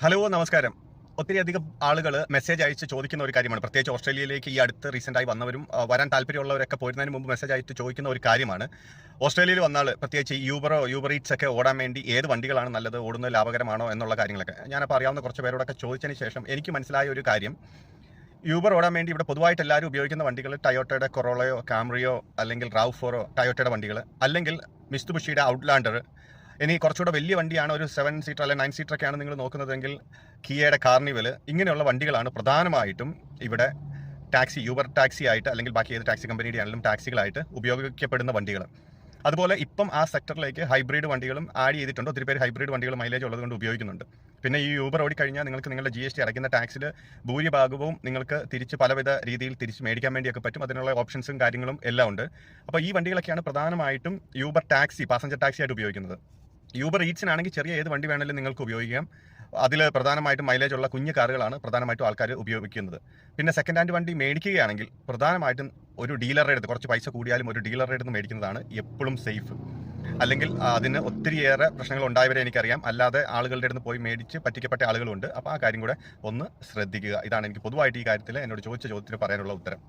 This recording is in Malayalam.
ഹലോ, നമസ്കാരം. ഒത്തിരിയധികം ആളുകൾ മെസ്സേജ് അയച്ച് ചോദിക്കുന്ന ഒരു കാര്യമാണ്. പ്രത്യേകിച്ച് ഓസ്ട്രേലിയയിലേക്ക് ഈ അടുത്ത് റീസെൻ്റായി വന്നവരും വരാൻ താല്പര്യമുള്ളവരൊക്കെ പോരുന്നതിന് മുമ്പ് മെസ്സേജ് അയച്ച് ചോദിക്കുന്ന ഒരു കാര്യമാണ്. ഓസ്ട്രേലിയയിൽ വന്നാൽ പ്രത്യേകിച്ച് യൂബർ ഈറ്റ്സ് ഒക്കെ ഓടാൻ വേണ്ടി ഏത് വണ്ടികളാണ് നല്ലത്, ഓടുന്നത് ലാഭകരമാണോ എന്നുള്ള കാര്യങ്ങളൊക്കെ ഞാനപ്പോൾ അറിയാവുന്ന കുറച്ച് പേരോടൊക്കെ ചോദിച്ചതിന് ശേഷം എനിക്ക് മനസ്സിലായ ഒരു കാര്യം, യൂബർ ഓടാൻ വേണ്ടി ഇവിടെ പൊതുവായിട്ട് എല്ലാവരും ഉപയോഗിക്കുന്ന വണ്ടികൾ ടയോട്ടയുടെ കൊറോളയോ കാംറിയോ അല്ലെങ്കിൽ റാവ്4 ടയോട്ടയുടെ വണ്ടികൾ, അല്ലെങ്കിൽ മിസ്തുബിഷിയുടെ ഔട്ട്ലാൻഡർ. ഇനി കുറച്ചുകൂടെ വലിയ വണ്ടിയാണ്, ഒരു 7 സീറ്റർ അല്ലെങ്കിൽ 9 സീറ്റർ ഒക്കെയാണ് നിങ്ങൾ നോക്കുന്നതെങ്കിൽ കിയയുടെ കാർണിവൽ. ഇങ്ങനെയുള്ള വണ്ടികളാണ് പ്രധാനമായിട്ടും ഇവിടെ യൂബർ ടാക്സി ആയിട്ട് അല്ലെങ്കിൽ ബാക്കി ഏത് ടാക്സി കമ്പനിയുടെ ആണെങ്കിലും ടാക്സികളായിട്ട് ഉപയോഗിക്കപ്പെടുന്ന വണ്ടികൾ. അതുപോലെ ഇപ്പം ആ സെക്ടറിലേക്ക് ഹൈബ്രിഡ് വണ്ടികളും ആഡ് ചെയ്തിട്ടുണ്ട്. ഒത്തിരി പേര് ഹൈബ്രിഡ് വണ്ടികൾ മൈലേജ് ഉള്ളതുകൊണ്ട് ഉപയോഗിക്കുന്നുണ്ട്. പിന്നെ ഈ യൂബർ ഓടിക്കഴിഞ്ഞാൽ നിങ്ങൾക്ക് നിങ്ങളുടെ GST അടയ്ക്കുന്ന ടാക്സിൽ ഭൂരിഭാഗവും നിങ്ങൾക്ക് തിരിച്ച് പലവിധ രീതിയിൽ തിരിച്ച് മേടിക്കാൻ വേണ്ടിയൊക്കെ പറ്റും. അതിനുള്ള ഓപ്ഷൻസും കാര്യങ്ങളും എല്ലാം ഉണ്ട്. അപ്പോൾ ഈ വണ്ടികളൊക്കെയാണ് പ്രധാനമായിട്ടും യൂബർ ടാക്സി, പാസഞ്ചർ ടാക്സി ആയിട്ട് ഉപയോഗിക്കുന്നത്. യൂബർ ഈറ്റ്സിനാണെങ്കിൽ ചെറിയ ഏത് വണ്ടി വേണമെങ്കിലും നിങ്ങൾക്ക് ഉപയോഗിക്കാം. അതിൽ പ്രധാനമായിട്ടും മൈലേജ് ഉള്ള കുഞ്ഞു കാറുകളാണ് പ്രധാനമായിട്ടും ആൾക്കാർ ഉപയോഗിക്കുന്നത്. പിന്നെ സെക്കൻഡ് ഹാൻഡ് വണ്ടി മേടിക്കുകയാണെങ്കിൽ പ്രധാനമായിട്ടും ഒരു ഡീലറുടെ അടുത്ത്, കുറച്ച് പൈസ കൂടിയാലും ഒരു ഡീലറുടെ അടുത്ത് മേടിക്കുന്നതാണ് എപ്പോഴും സേഫ്. അല്ലെങ്കിൽ അതിന് ഒത്തിരിയേറെ പ്രശ്നങ്ങൾ ഉണ്ടായവരെ എനിക്കറിയാം. അല്ലാതെ ആളുകളുടെ അടുത്ത് പോയി മേടിച്ച് പറ്റിക്കപ്പെട്ട ആളുകളുണ്ട്. അപ്പോൾ ആ കാര്യം കൂടെ ഒന്ന് ശ്രദ്ധിക്കുക. ഇതാണ് എനിക്ക് പൊതുവായിട്ട് ഈ കാര്യത്തിൽ എന്നോട് ചോദിച്ച ചോദ്യത്തിന് പറയാനുള്ള ഉത്തരം.